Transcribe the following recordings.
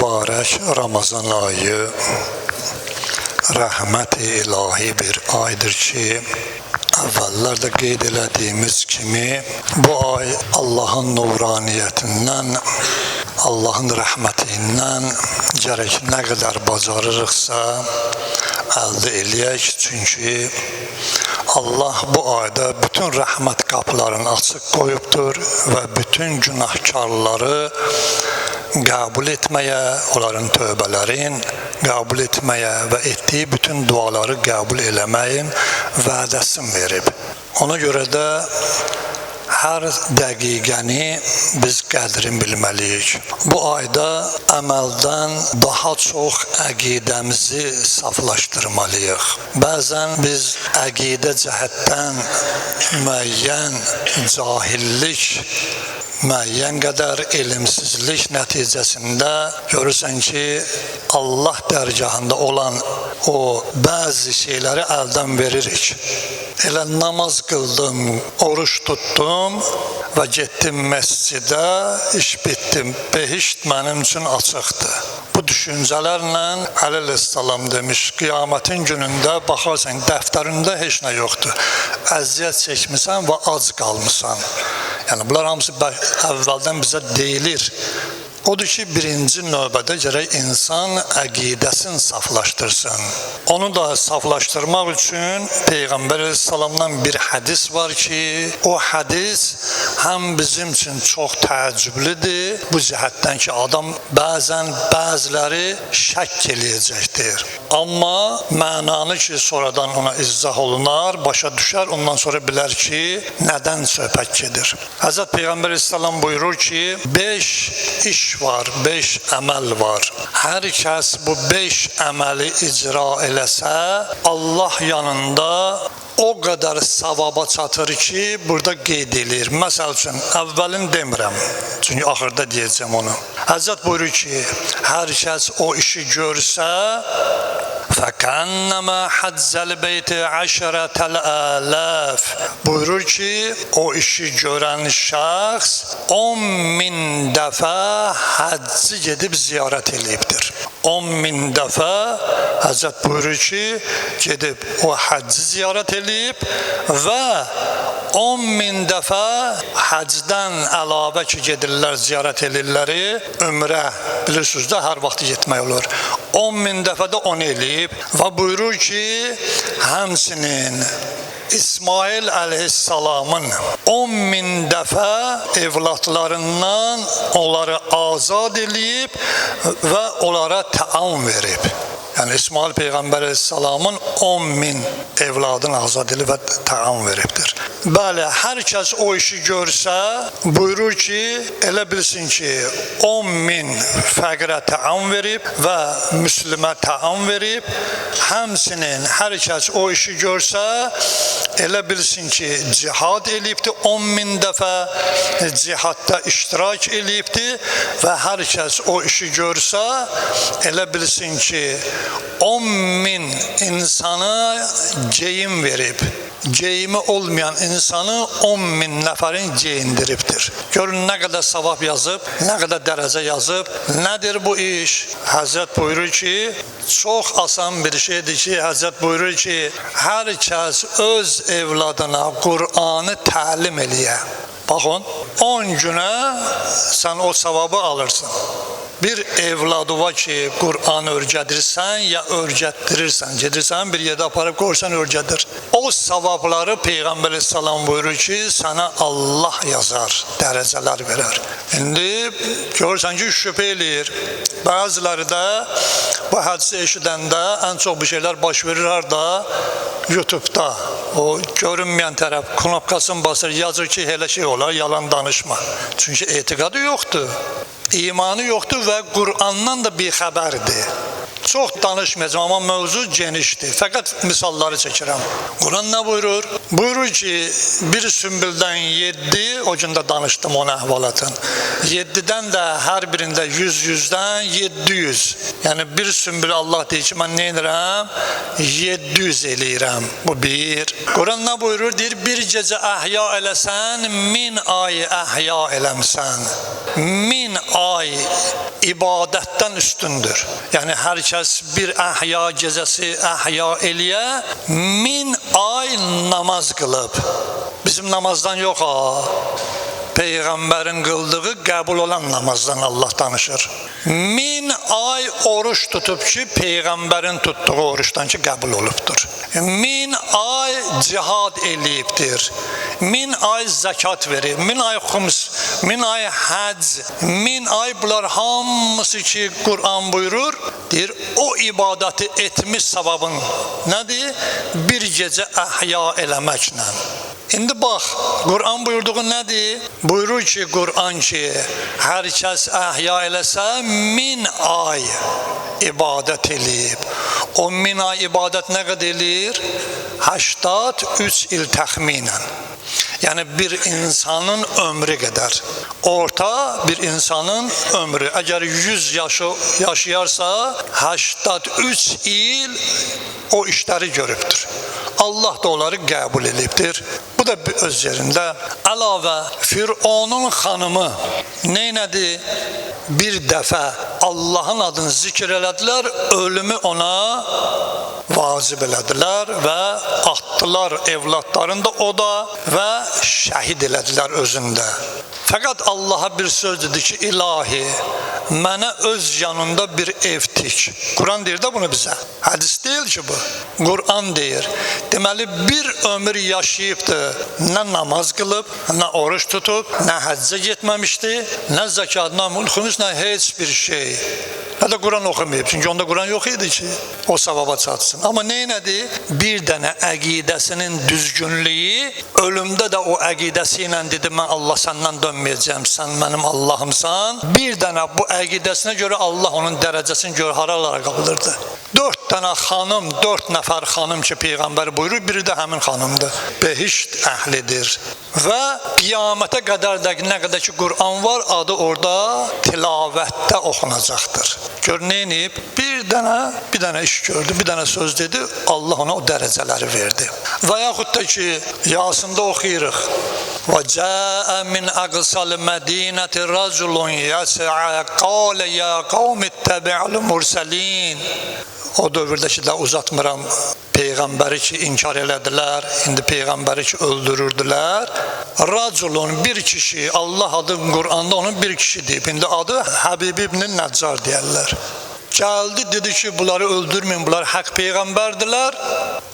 mübarek Ramazan ayı rahmet-i ilahi bir aydır ki, evvellerde qeyd elədiyimiz kimi bu ay Allahın nuraniyetinden, Allahın rəhmətindən gərək nə qədər bacarırıqsa əldə eləyək. Çünki Allah bu ayda bütün rəhmət qapılarını açıq qoyubdur və bütün günahkarları qəbul etməyə, onların tövbələrin qəbul etməyə və etdiyi bütün duaları qəbul eləməyin vədəsini verib. Ona görə də hər dəqiqəni biz qədrini bilməliyik. Bu ayda əməldən daha çox əqidəmizi saflaşdırmalıyıq. Bəzən biz əqidə cəhətdən müəyyən cahillik, müəyyən qədər elmsizlik nəticəsində görürsən ki, Allah dərgahında olan o bəzi şeyləri əldən veririk. Elə namaz qıldım, oruç tutdum və getdim məscidə, iş bitdim, behişt mənim üçün açıqdır. Bu düşüncələrlə Əli əleyhissalam demiş, qiyamətin günündə baxarsan, dəftərində heç nə yoxdur. Əziyyət çəkmisən və ac qalmısan. Yəni, bunlar hamısı əvvəldən bizə deyilir. Odur ki, birinci növbədə gərək insan əqidəsini saflaşdırsın. Onu da saflaşdırmaq üçün Peyğəmbər əleyhissalamdan bir hədis var ki, o hədis həm bizim üçün çox təəccüblidir, bu cəhətdən ki, adam bəzən bəziləri şək eləyəcəkdir. Amma mənanı ki, sonradan ona izah olunar, başa düşər, ondan sonra bilər ki, nədən söhbət gedir. Həzrət Peyğəmbər əleyhissalam buyurur ki, 5 iş var, 5 əməl var. Hər kəs bu 5 əməli icra eləsə, Allah yanında o qədər savaba çatır ki, burada qeyd edir. Məsəl üçün, əvvəlini demirəm, çünki axırda deyəcəm onu. Həzrət buyurur ki, hər kəs o işi görsə, فَكَنَّمَا حَجَّ الْبَيْتِ عَشَرَةَ الْآلَافِ buyurur ki, o işi görən şəxs 10.000 dəfə həcci gedib ziyarət eləyibdir. 10.000 dəfə Həzrət buyurur ki, gedib o həcci ziyarət eləyib və 10.000 dəfə həcdən əlavə ki, gedirlər, ziyarət eləyirləri, ömrə, bilirsiniz də, hər vaxt getmək olur. 10.000 dəfə də onu eləyib və buyurur ki, həmsinin İsmail əleyhissalamın 10.000 dəfə evlatlarından onları azad eləyib və onlara təam verib. Yəni, İsmail Peyğəmbər əleyhissalamın 10.000 evladını azad edib və təam veribdir. Bəli, hər kəs o işi görsə, buyurur ki, elə bilsin ki, 10.000 fəqirə təam verib və müslimə təam verib. Həmsinin hər kəs o işi görsə, elə bilsin ki, cihad eləyibdir, 10.000 dəfə cihadda iştirak eləyibdir və hər kəs o işi görsə, elə bilsin ki, 10.000 insana geyim verib. Geyimi olmayan insanı 10.000 nəfərin geyindiribdir. Görün nə qədər savab yazıb, nə qədər dərəcə yazıb. Nədir bu iş? Həzrət buyurur ki, çox asan bir şeydir ki, Həzrət buyurur ki, hər kəs öz evladına Qur'anı təlim eləyə. Baxın, 10 günə sən o savabı alırsın. Bir evladı var ki, Qur'an öyrədirsən ya öyrətdirirsən, gedirsən bir yerdə aparıb qoyursan öyrədir. O savabları Peyğəmbər əleyhissalam buyurur ki, sənə Allah yazar, dərəcələr verər. İndi görürsən ki, şübhə eləyir. Bəziləri də bu hədisi eşidəndə ən çox bir şeylər baş verir harda? YouTube'da. O görünməyən tərəf knopkasını basır, yazır ki, elə şey olar, yalan danışma. Çünki etiqadı yoxdur. İmanı yoxdur və Qur'andan da bir xəbərdir. Çox danışmayacağım, amma mövzu genişdir. Fəqət misalları çəkirəm. Quran nə buyurur? Buyurur ki, bir sümbüldən 7, o gün də danışdım ona əhvalatın. 7-dən də hər birində 100-100-dən 700. Yəni bir sümbül Allah deyir ki, mən nə edirəm? 700 eləyirəm. Bu bir. Quran nə buyurur? Deyir, bir gecə əhya eləsən, 1000 ay əhya eləmsən. 1000 ay ibadətdən üstündür. Yəni hər kəs bir əhya gecəsi əhya eləyə 1000 ay namaz qılıb. Bizim namazdan yox ha. Peyğəmbərin qıldığı qəbul olan namazdan Allah danışır. 1000 ay oruç tutub ki, Peyğəmbərin tutduğu oruçdan ki, qəbul olubdur. 1000 ay cihad eləyibdir. 1000 ay zəkat verir. 1000 ay xums, 1000 ay həc, 1000 ay bunlar hamısı ki, Quran buyurur, deyir, o ibadəti etmiş savabın nədir? Bir gecə əhya eləməklə. İndi bax, Quran buyurduğu nədir? Buyurur ki, Quran ki, hər kəs əhya eləsə 1000 ay ibadət eləyib. O 1000 ay ibadət nə qədər eləyir? 83 il təxminən. Yəni bir insanın ömrü qədər. Orta bir insanın ömrü. Əgər 100 yaşı yaşayarsa 83 il o işləri görübdür. Allah da onları qəbul edibdir. Bu da öz yerində. Əlavə Fironun xanımı neynədi? Bir dəfə Allahın adını zikr elədilər, ölümü ona vacib elədilər və atdılar evlatlarını da o da və şəhid elədilər özündə. Fəqət Allaha bir söz dedi ki, ilahi, mənə öz yanında bir ev tik. Quran deyir də bunu bizə. Hədis deyil ki bu. Quran deyir. Deməli, bir ömür yaşayıbdı. Nə namaz qılıb, nə oruç tutub, nə həccə getməmişdi, nə zəkat, nə mulxunuz, nə heç bir şey. Nə də Quran oxumayıb. Çünki onda Quran yox idi ki, o savaba çatsın. Amma neynədi? Bir dənə əqidəsinin düzgünlüyü, ölümdə də o əqidəsi ilə dedi, mən Allah səndən dönməyəcəm, sən mənim Allahımsan. Bir dənə bu əqidəsinə görə Allah onun dərəcəsini görə haralara qaldırdı. 4 dənə xanım, 4 nəfər xanım ki, Peyğəmbər buyurur, biri də həmin xanımdır. Behişt əhlidir. Və qiyamətə qədər də nə qədər ki, Quran var, adı orada tilavətdə oxunacaqdır. Gör, neyniyib? Bir dənə iş gördü, bir dənə söz dedi, Allah ona o dərəcələri verdi. Və yaxud da ki, Yasında oxuyuruq. Və cəə min əqsal mədinəti rəculun yəsəə qalə yə qavmittəbi'l mursəlin. O dövrdəki də uzatmıram. Peyğəmbəri ki, inkar elədilər, indi Peyğəmbəri ki, öldürürdülər. Raculun bir kişi, Allah adı Quranda onun bir kişi deyib, indi adı Həbib ibn Nəccar deyərlər. Gəldi, dedi ki, bunları öldürməyin, bunlar haqq Peyğəmbərdirlər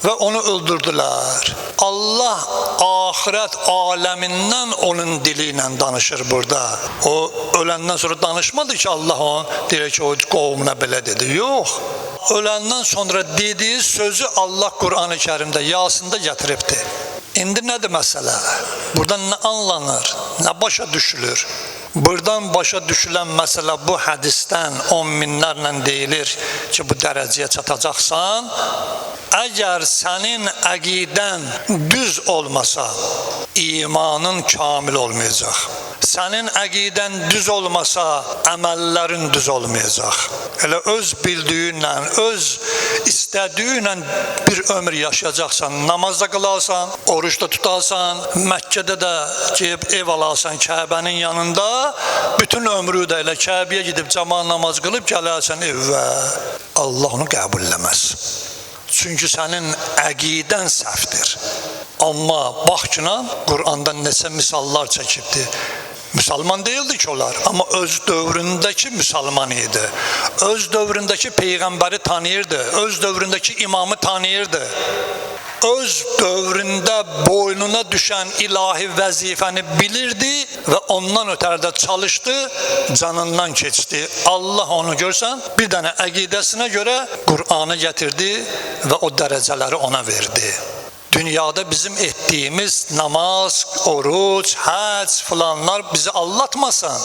və onu öldürdülər. Allah axirət aləmindən onun dili ilə danışır burada. O öləndən sonra danışmadı ki, Allah onu deyir ki, o qovmuna belə dedi. Yox. Öləndən sonra dediyi sözü Allah Quran-ı Kərimdə, Yasında gətiribdi. İndi nədir məsələ? Buradan nə anlanır, nə başa düşülür? Buradan başa düşülən məsələ bu hədisdən 10 minlərlə deyilir ki, bu dərəcəyə çatacaqsan, əgər sənin əqidən düz olmasa, imanın kamil olmayacaq. Sənin əqidən düz olmasa, əməllərin düz olmayacaq. Elə öz bildiyinlə, öz istədiyinlə bir ömür yaşayacaqsan, namazda qılarsan, oruçda tutarsan, Məkkədə də gəlib ev alarsan Kəbənin yanında, bütün ömrü də elə Kəbəyə gedib cəmaət namaz qılıb gələrsən evə. Allah onu qəbul eləməz. Çünki sənin əqidən səhvdir. Amma bax ki, Qurandan neçə misallar çəkibdir. Müsəlman deyildi ki onlar, amma öz dövründəki müsəlman idi. Öz dövründəki Peyğəmbəri tanıyırdı, öz dövründəki imamı tanıyırdı. Öz dövründə boynuna düşən ilahi vəzifəni bilirdi və ondan ötərdə çalışdı, canından keçdi. Allah onu görsən, bir dənə əqidəsinə görə Qur'anı gətirdi və o dərəcələri ona verdi. Dünyada bizim ettiğimiz namaz, oruç, hac falanlar bizi aldatmasın.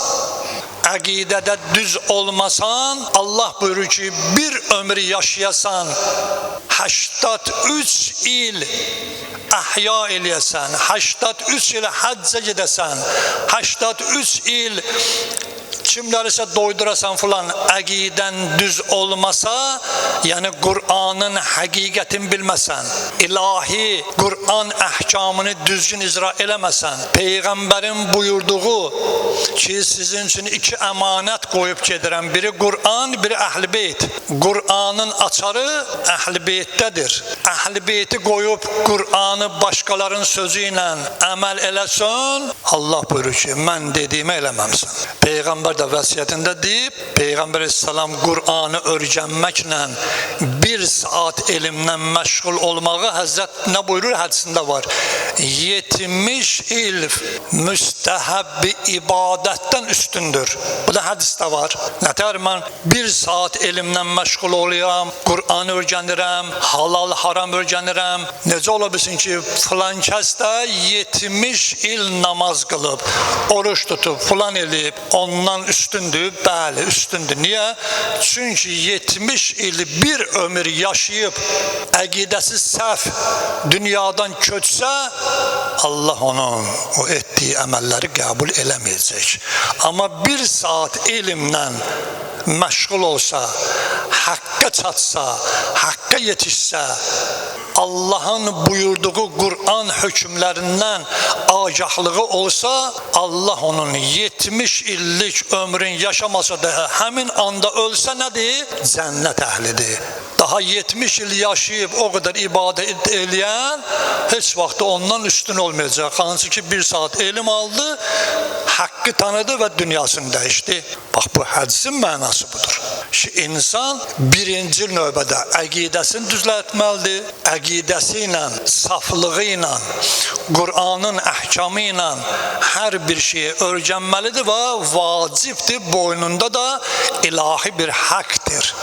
Aqidədə düz olmasan, Allah buyurur ki, bir ömrü yaşayasan, 83 il əhya eləyəsən, 83 il həcca gedəsən, 83 il kimlərisə doydurasan filan, əqidən düz olmasa, yəni Qur'anın həqiqətini bilməsən, ilahi Qur'an əhkamını düzgün icra eləməsən, Peyğəmbərin buyurduğu ki, sizin üçün iki əmanət qoyub gedirəm, biri Qur'an, biri Əhl-i Beyt. Qur'anın açarı Əhl-i Beytdədir. Əhl-i Beyti qoyub Qur'anı başqalarının sözü ilə əməl eləsən, Allah buyurur ki, mən dediyimi eləməmsən. Peyğəmbər də vəsiyyətində deyib, Peyğəmbər əssalam Qur'anı öyrənməklə 1 saat elmlə məşğul olmağı Həzrət nə buyurur? Hədisində var. 70 il müstəhəbbi ibadətdən üstündür. Bu da hədisdə var. Nətər mən 1 saat elmlə məşğul oluyam, Qur'anı öyrənirəm, halal haram öyrənirəm. Necə ola bilsin ki, filan kəs də 70 il namaz qılıb, oruç tutub, filan eləyib, ondan üstündür, bəli, üstündür. Niyə? Çünki 70 il bir ömür yaşayıb, əqidəsi səhv dünyadan köçsə, Allah onun o etdiyi əməlləri qəbul eləməyəcək. Amma 1 saat elmlə məşğul olsa, haqqa çatsa, haqqa yetişsə, Allah'ın buyurduğu Qur'an hökmlərindən agahlığı olsa, Allah onun 70 illik ömrün yaşamasa da həmin anda ölsə nədir? Cənnət əhlidir. Daha 70 il yaşayıb o qədər ibadət eləyən heç vaxt ondan üstün olmayacaq. Hansı ki 1 saat elm aldı, haqqı tanıdı və dünyasını dəyişdi. Bax bu hədisin mənası budur. Ki insan birinci növbədə əqidəsini düzəltməlidir. Əqidəsi ilə, saflığı ilə, Qur'anın əhkamı ilə hər bir şeyi öyrənməlidir və vacibdir, boynunda da ilahi bir haqqdır.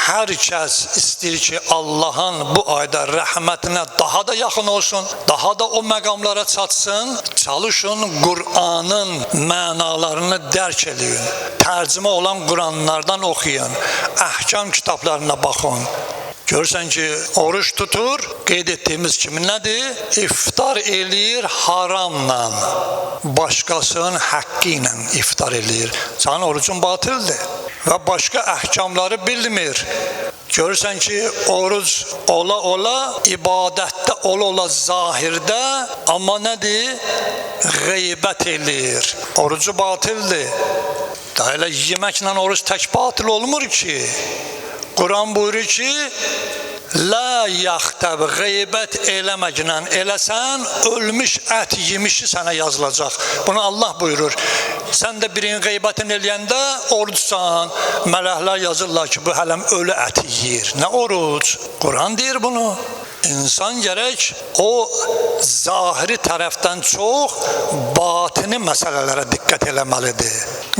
Hər kəs istəyir ki, Allah'ın bu ayda rəhmətinə daha da yaxın olsun, daha da o məqamlara çatsın. Çalışın, Qur'anın mənalarını dərk edin. Tərcümə olan Qur'anlardan oxuyun. Əhkam kitablarına baxın. Görürsən ki, oruç tutur, qeyd etdiyimiz kimi nədir? İftar eləyir haramla, başqasının haqqı ilə iftar eləyir. Sənin orucun batıldır və başqa əhkamları bilmir. Görürsən ki, oruc ola-ola, ibadətdə ola-ola zahirdə, amma nədir? Qeybət eləyir. Orucu batıldır. Da elə yeməklə oruc tək batıl olmur ki. Quran buyurur ki, la yaxtab, qeybət eləməklə eləsən, ölmüş ət yemişi sənə yazılacaq. Bunu Allah buyurur. Sən də birinin qeybətini eləyəndə orucsan, mələklər yazırlar ki, bu hələm ölü ət yiyir. Nə oruc? Quran deyir bunu. İnsan gərək o zahiri tərəfdən çox batini məsələlərə diqqət eləməlidir.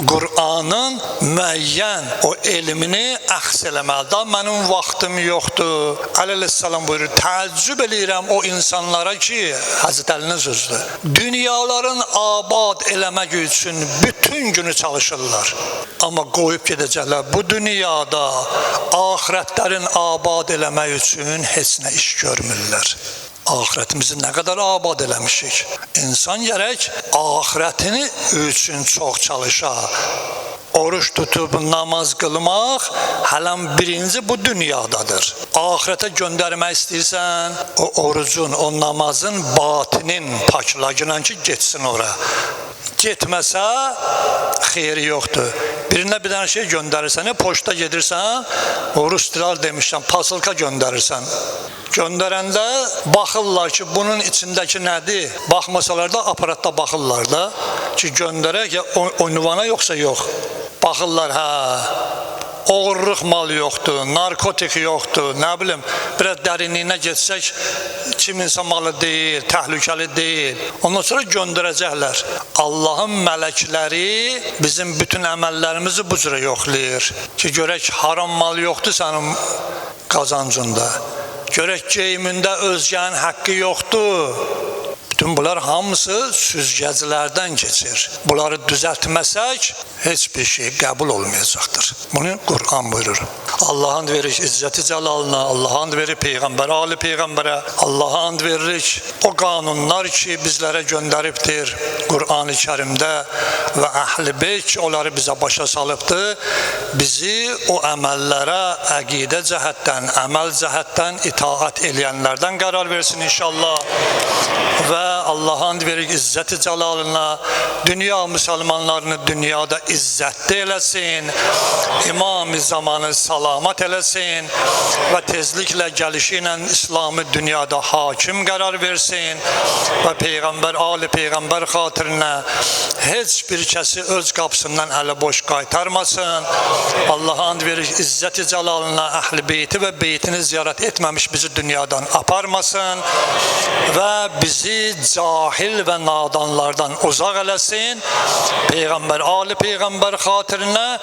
Qur'anın müəyyən o elmini əxs eləməlidir. Mənim vaxtım yoxdur. Əleyhissalam buyurur, təəccüb eləyirəm o insanlara ki, Həzrət Əlinin sözüdür. Dünyaların abad eləmək üçün bütün günü çalışırlar. Amma qoyub gedəcəklər. Bu dünyada axirətlərin abad eləmək üçün heç nə iş görmürlər. Axirətimizi nə qədər abad eləmişik. İnsan gərək axirətini üçün çox çalışa. Oruç tutub namaz qılmaq hələm birinci bu dünyadadır. Axirətə göndərmək istəyirsən, o orucun, o namazın batinin paklagınan ki, getsin ora. Getməsə, xeyri yoxdur. Birinə bir dənə şey göndərirsən, poçta gedirsən, oruç dilar demişsən, pasılka göndərirsən. Göndərəndə baxırlar ki, bunun içindəki nədir? Baxmasalar da aparatda baxırlar da ki, göndərək ya ünvana yoxsa yox. Baxırlar, hə, oğurluq mal yoxdur, narkotik yoxdur, nə bilim, biraz dərinliyinə getsək, kiminsə malı deyil, təhlükəli deyil. Ondan sonra göndərəcəklər. Allahın mələkləri bizim bütün əməllərimizi bu cürə yoxlayır ki, görək haram mal yoxdur sənin qazancında. Görək geyimində özgənin haqqı yoxdur. Bütün bunlar hamısı süzgəclərdən keçir. Bunları düzəltməsək heç bir şey qəbul olmayacaqdır. Bunu Qur'an buyurur. Allah'a veririk İzzeti Celalına, Allah'a veririk Peygamber, Ali Peygamber'e, Allah'a veririk o kanunlar ki bizlere gönderiptir Kur'an-ı Kerim'de ve Əhl-i Beyt onları bize başa salıbdır. Bizi o əməllərə əqidə cəhətdən, əməl cəhətdən itaat eləyənlərdən qərar versin inşallah. Və Allah'ın veririk İzzeti Celalına, dünya Müslümanlarını dünyada izzətli eləsin, İmam-ı zamanı salamat eləsin və tezliklə gəlişi ilə İslamı dünyada hakim qərar versin və Peygamber, Ali Peygamber xatirinə heç bir kəsi öz qapısından əli boş qaytarmasın. Allah'ın veririk İzzeti Celalına, Əhl-i Beyti və beytini ziyaret etməmiş bizi dünyadan aparmasın və bizi cahil və nadanlardan uzaq eləsin. Peygamber, Ali Peygamber xatirinə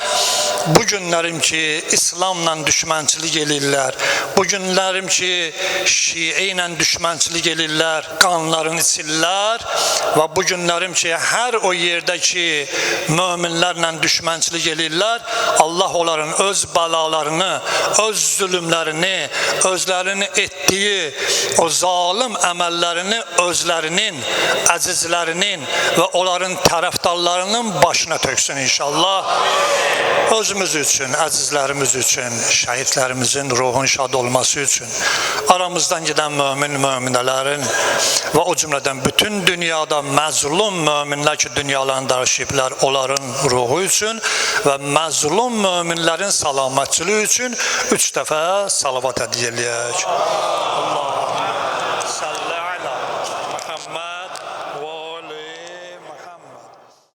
bu günlərim ki İslamla düşmənçilik eləyirlər, bu günlərim ki Şiə ilə düşmənçilik eləyirlər, qanlarını içirlər və bu günlərim ki hər o yerdə ki möminlərlə düşmənçilik eləyirlər, Allah onların öz bəlalarını, öz zulümlərini, özlərini etdiyi o zalim əməllərini özlərinin, əzizlərinin və onların tərəfdarlarının başına töksün inşallah. Özümüz üçün, əzizlərimiz üçün, şəhidlərimizin ruhun şad olması üçün, aramızdan gedən möminələrin və o cümlədən bütün dünyada məzlum möminlər ki dünyalarında yaşayıblar, onların ruhu üçün və məzlum möminlərin salamatçılığı üçün 3 dəfə salavat hədiyyə eləyək.